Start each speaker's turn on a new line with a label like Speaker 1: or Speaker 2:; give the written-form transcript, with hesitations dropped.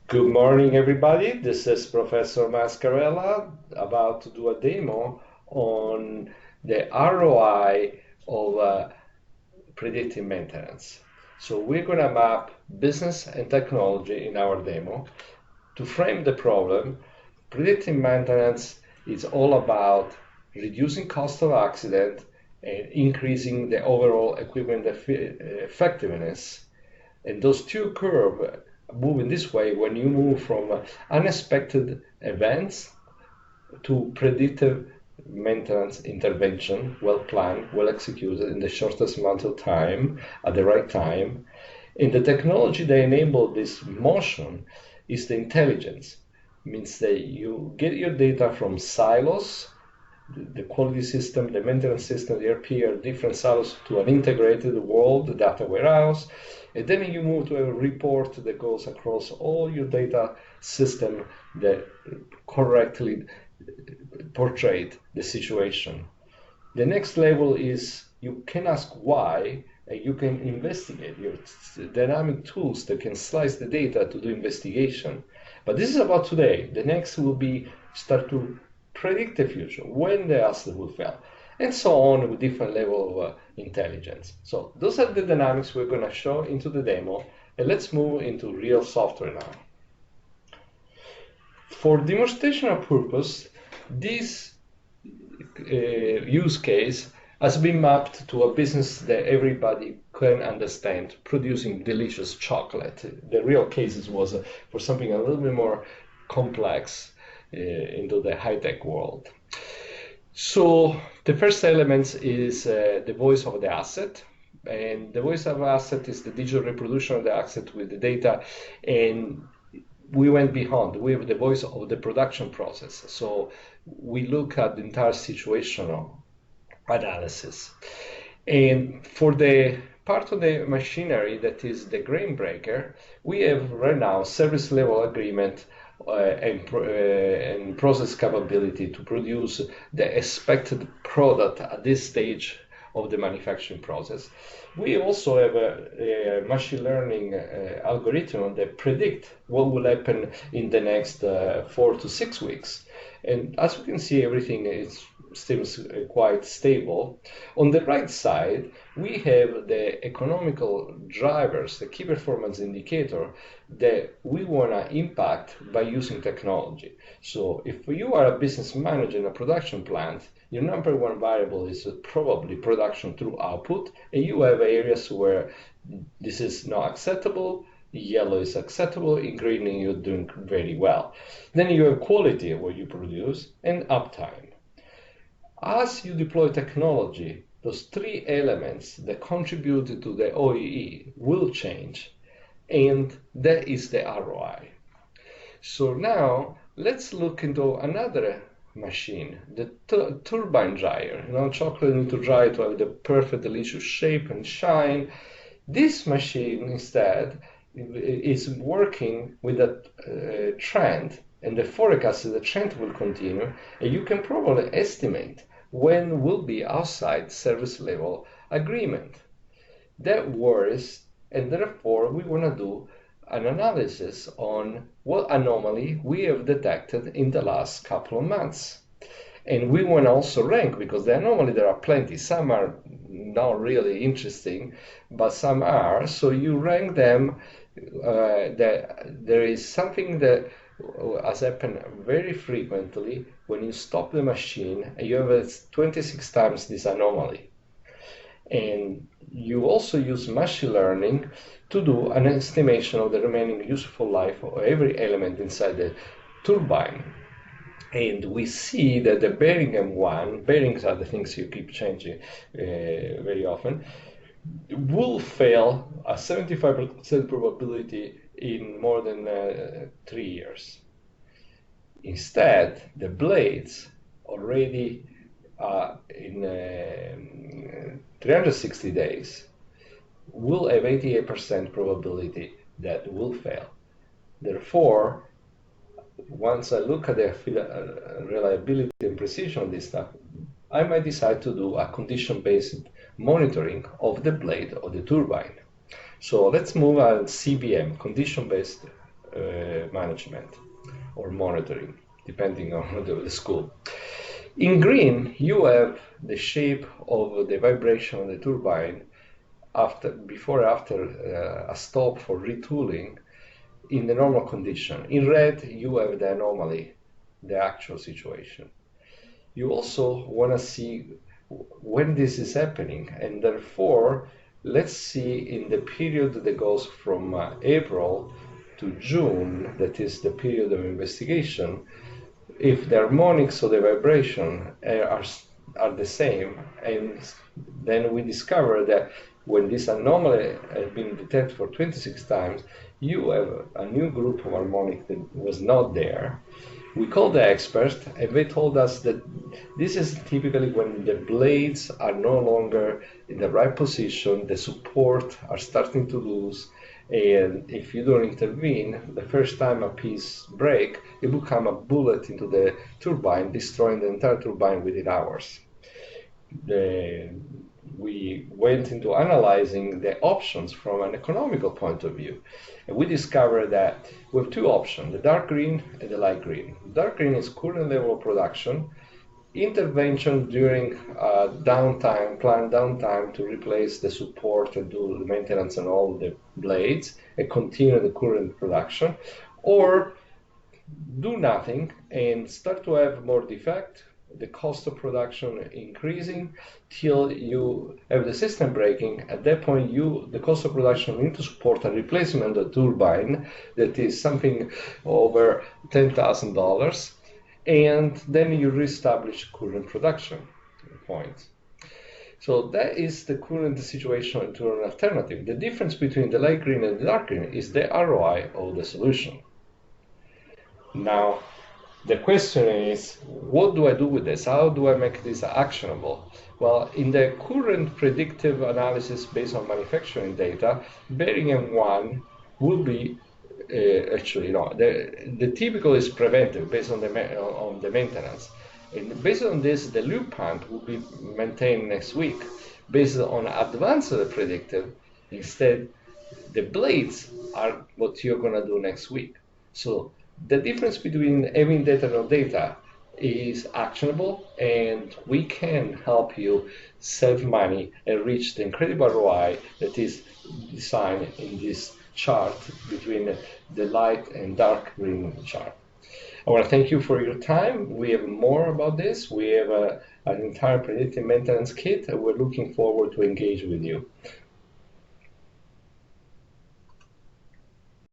Speaker 1: Good morning, everybody. This is Professor Mascarella about to do a demo on the ROI of predictive maintenance. So we're going to map business and technology in our demo. To frame the problem, predictive maintenance is all about reducing cost of accident and increasing the overall equipment effectiveness. And those two curves move in this way when you move from unexpected events to predictive maintenance intervention, well planned, well executed in the shortest amount of time, at the right time. And the technology that enables this motion is the intelligence. It means that you get your data from silos, the quality system, the maintenance system, the ERP are different silos to an integrated world, the data warehouse. And then you move to a report that goes across all your data system that correctly portrayed the situation. The next level is you can ask why, and you can investigate your dynamic tools that can slice the data to do investigation. But this is about today. The next will be start to predict the future, when the asset will fail, and so on with different level of intelligence. So those are the dynamics we're going to show into the demo, and let's move into real software now. For demonstrational purpose, this use case has been mapped to a business that everybody can understand, producing delicious chocolate. The real cases was for something a little bit more complex into the high-tech world. So the first element is the voice of the asset. And the voice of the asset is the digital reproduction of the asset with the data. And we went beyond. We have the voice of the production process. So we look at the entire situational analysis. And for the part of the machinery that is the grain breaker, we have right now service level agreement and process capability to produce the expected product at this stage of the manufacturing process. We also have a machine learning algorithm that predict what will happen in the next 4 to 6 weeks. And as you can see, everything seems quite stable. On the right side, we have the economical drivers, the key performance indicator that we want to impact by using technology. So if you are a business manager in a production plant, your number one variable is probably production through output, and you have areas where this is not acceptable, yellow is acceptable, in green you're doing very well. Then you have quality of what you produce and uptime. As you deploy technology, those three elements that contribute to the OEE will change, and that is the ROI. So now let's look into another machine, the turbine dryer. Chocolate needs to dry to have the perfect delicious shape and shine. This machine instead is working with a trend, and the forecast is the trend will continue, and you can probably estimate when will be outside service level agreement. That worries, and therefore we want to do an analysis on what anomaly we have detected in the last couple of months. And we want to also rank, because the anomaly, there are plenty. Some are not really interesting, but some are. So you rank them. That there is something that has happened very frequently when you stop the machine and you have 26 times this anomaly. And you also use machine learning to do an estimation of the remaining useful life of every element inside the turbine. And we see that the bearing one, bearings are the things you keep changing very often, will fail a 75% probability in more than 3 years. Instead, the blades already in 360 days will have 88% probability that will fail. Therefore, once I look at the reliability and precision of this stuff, I might decide to do a condition-based monitoring of the blade of the turbine. So let's move on CBM, condition-based management or monitoring, depending on the school. In green, you have the shape of the vibration of the turbine before and after a stop for retooling in the normal condition. In red, you have the anomaly, the actual situation. You also want to see when this is happening, and therefore, let's see in the period that goes from April to June, that is the period of investigation, if the harmonics of the vibration are the same, and then we discover that when this anomaly has been detected for 26 times, you have a new group of harmonic that was not there. We called the experts, and they told us that this is typically when the blades are no longer in the right position, the support are starting to lose, and if you don't intervene, the first time a piece breaks, it will come a bullet into the turbine, destroying the entire turbine within hours. We went into analyzing the options from an economical point of view. And we discovered that we have two options, the dark green and the light green. Dark green is current level of production, intervention during downtime, planned downtime to replace the support and do the maintenance on all the blades and continue the current production, or do nothing and start to have more defect, the cost of production increasing till you have the system breaking. At that point, the cost of production need to support a replacement of the turbine that is something over $10,000, and then you reestablish current production points. So that is the current situation to an alternative. The difference between the light green and the dark green is the ROI of the solution. Now, the question is, what do I do with this? How do I make this actionable? Well, in the current predictive analysis based on manufacturing data, variant 1 will be the typical is preventive based on the maintenance. And based on this, the loop pump will be maintained next week. Based on advanced predictive, instead, the blades are what you're going to do next week. So the difference between having data and no data is actionable, and we can help you save money and reach the incredible ROI that is designed in this chart between the light and dark green chart. I want to thank you for your time. We have more about this. We have an entire predictive maintenance kit, and we're looking forward to engage with you.